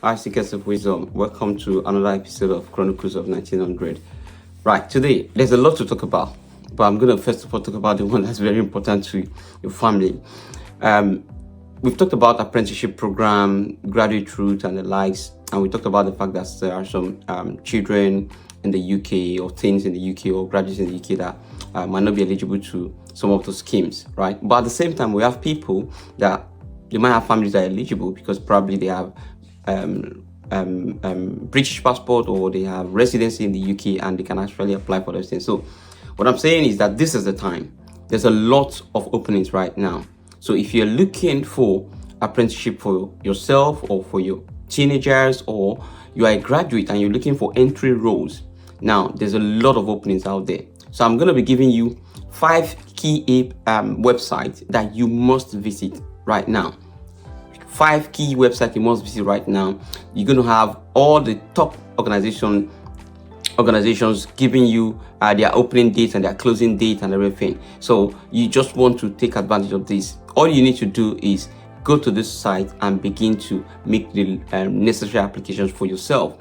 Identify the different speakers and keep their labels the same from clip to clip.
Speaker 1: Hi, seekers of wisdom. Welcome to another episode of Chronicles of 1900. Right, today there's a lot to talk about, but I'm going to first of all talk about the one that's very important to your family. We've talked about apprenticeship program, graduate route, and the likes, and we talked about the fact that there are some children in the UK or teens in the UK or graduates in the UK that might not be eligible to some of those schemes, right? But at the same time, we have people that they might have families that are eligible because probably they have British passport or they have residency in the UK and they can actually apply for those things. So what I'm saying is that this is the time. There's a lot of openings right now. So if you're looking for apprenticeship for yourself or for your teenagers, or you are a graduate and you're looking for entry roles, now there's a lot of openings out there. So I'm going to be giving you 5 key websites that you must visit right now. 5 key websites you must visit right now. You're going to have all the top organizations giving you their opening dates and their closing date and everything. So you just want to take advantage of this. All you need to do is go to this site and begin to make the necessary applications for yourself.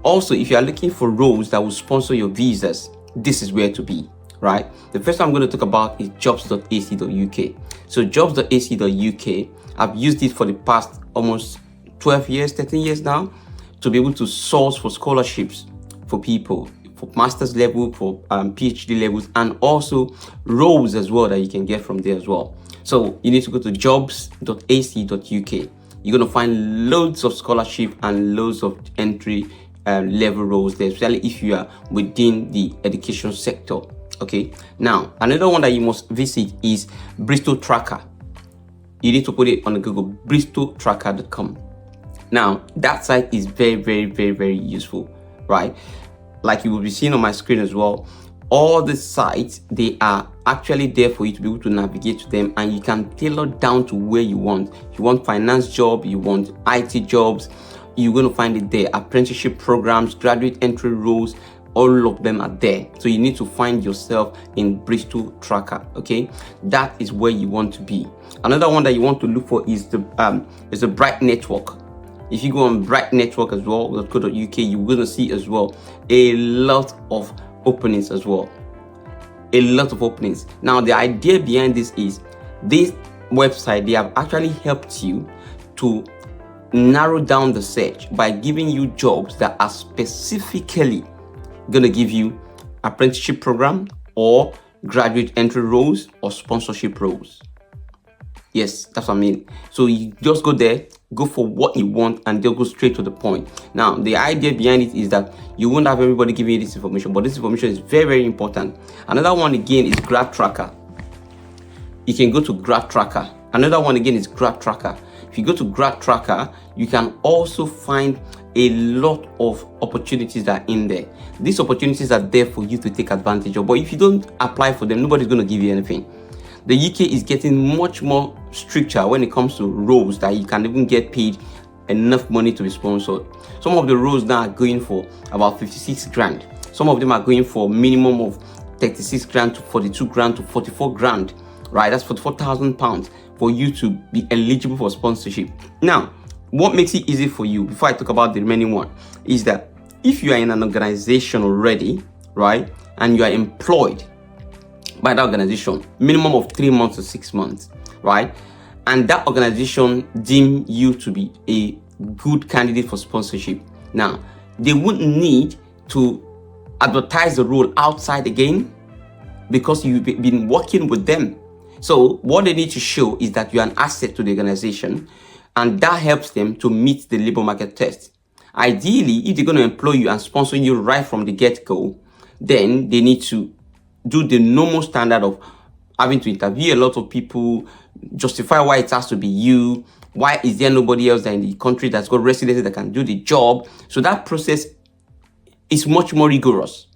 Speaker 1: Also, if you are looking for roles that will sponsor your visas, this is where to be, right? The first one I'm going to talk about is jobs.ac.uk. So jobs.ac.uk, I've used it for the past almost 12 years, 13 years now, to be able to source for scholarships for people, for master's level, for PhD levels, and also roles as well that you can get from there as well. So you need to go to jobs.ac.uk. You're going to find loads of scholarship and loads of entry level roles there, especially if you are within the education sector. Okay, now another one that you must visit is Bristol Tracker. You need to put it on Google, bristoltracker.com. Now that site is very useful, right? Like you will be seeing on my screen as well. All the sites, they are actually there for you to be able to navigate to them, and you can tailor down to where you want. If you want finance job, you want IT jobs, you're going to find it there. Apprenticeship programs, graduate entry roles, all of them are there. So you need to find yourself in Bristol Tracker. Okay, that is where you want to be. Another one that you want to look for is the Bright Network. If you go on Bright Network as well, .co.uk, you're going to see as well a lot of openings as well. A lot of openings. Now the idea behind this is this website, they have actually helped you to narrow down the search by giving you jobs that are specifically gonna give you apprenticeship program or graduate entry roles or sponsorship roles. Yes, that's what I mean. So you just go there, go for what you want, and they'll go straight to the point. Now the idea behind it is that you won't have everybody giving you this information, but this information is very important. Another one again is Grad Tracker. You can go to Grad Tracker. Another one again is Grad Tracker. If you go to Grad Tracker, you can also find a lot of opportunities that are in there. These opportunities are there for you to take advantage of, but if you don't apply for them, nobody's going to give you anything. The UK is getting much more stricter when it comes to roles that you can even get paid enough money to be sponsored. Some of the roles now are going for about 56 grand. Some of them are going for minimum of 36 grand to 42 grand to 44 grand, right? That's 44,000 pounds for you to be eligible for sponsorship. Now, what makes it easy for you, before I talk about the remaining one, is that if you are in an organization already, right, and you are employed by that organization, minimum of 3 months to 6 months, right, and that organization deem you to be a good candidate for sponsorship, now they wouldn't need to advertise the role outside again because you've been working with them. So what they need to show is that you're an asset to the organization, and that helps them to meet the labor market test. Ideally, if they're going to employ you and sponsor you right from the get-go, then they need to do the normal standard of having to interview a lot of people, justify why it has to be you, why is there nobody else in the country that's got residency that can do the job. So that process is much more rigorous.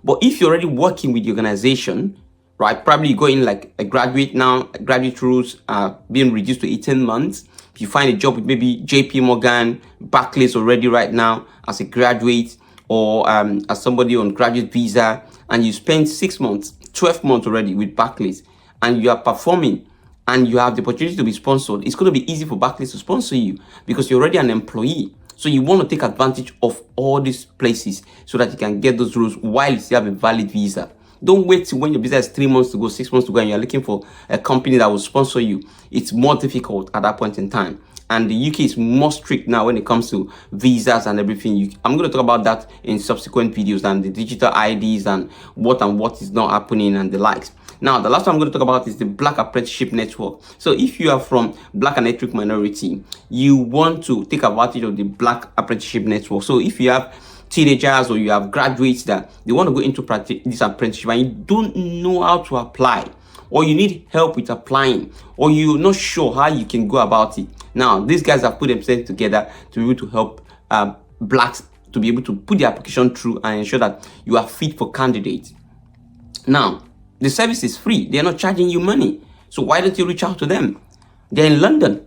Speaker 1: But if you're already working with the organization, right, probably you go in like a graduate now, graduate rules are being reduced to 18 months. If you find a job with maybe JP Morgan, Barclays already right now as a graduate, or as somebody on graduate visa, and you spend 6 months, 12 months already with Barclays, and you are performing and you have the opportunity to be sponsored, it's going to be easy for Barclays to sponsor you because you're already an employee. So you want to take advantage of all these places so that you can get those roles while you still have a valid visa. Don't wait till when your visa is 3 months to go, 6 months to go, and you're looking for a company that will sponsor you. It's more difficult at that point in time. And the UK is more strict now when it comes to visas and everything. I'm going to talk about that in subsequent videos, and the digital IDs and what is not happening and the likes. Now, the last one I'm going to talk about is the Black Apprenticeship Network. So if you are from Black and ethnic minority, you want to take advantage of the Black Apprenticeship Network. So if you have teenagers or you have graduates that they want to go into this apprenticeship and you don't know how to apply, or you need help with applying, or you're not sure how you can go about it. Now, these guys have put themselves together to be able to help blacks to be able to put the application through and ensure that you are fit for candidates. Now, the service is free. They're not charging you money. So why don't you reach out to them? They're in London.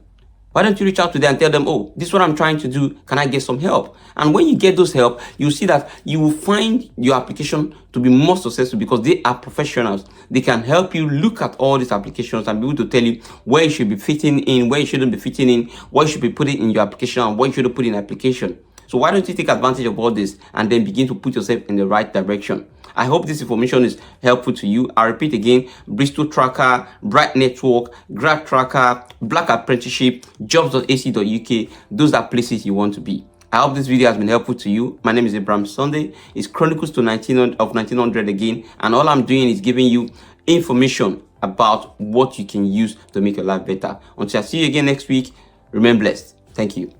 Speaker 1: Why don't you reach out to them and tell them, oh, this is what I'm trying to do. Can I get some help? And when you get those help, you'll see that you will find your application to be more successful because they are professionals. They can help you look at all these applications and be able to tell you where you should be fitting in, where you shouldn't be fitting in, what you should be putting in your application, and what you shouldn't put in application. So why don't you take advantage of all this and then begin to put yourself in the right direction? I hope this information is helpful to you. I repeat again, Bristol Tracker, Bright Network, Grad Tracker, Black Apprenticeship, jobs.ac.uk. Those are places you want to be. I hope this video has been helpful to you. My name is Abraham Sunday. It's Chronicles to 1900 again. And all I'm doing is giving you information about what you can use to make your life better. Until I see you again next week, remain blessed. Thank you.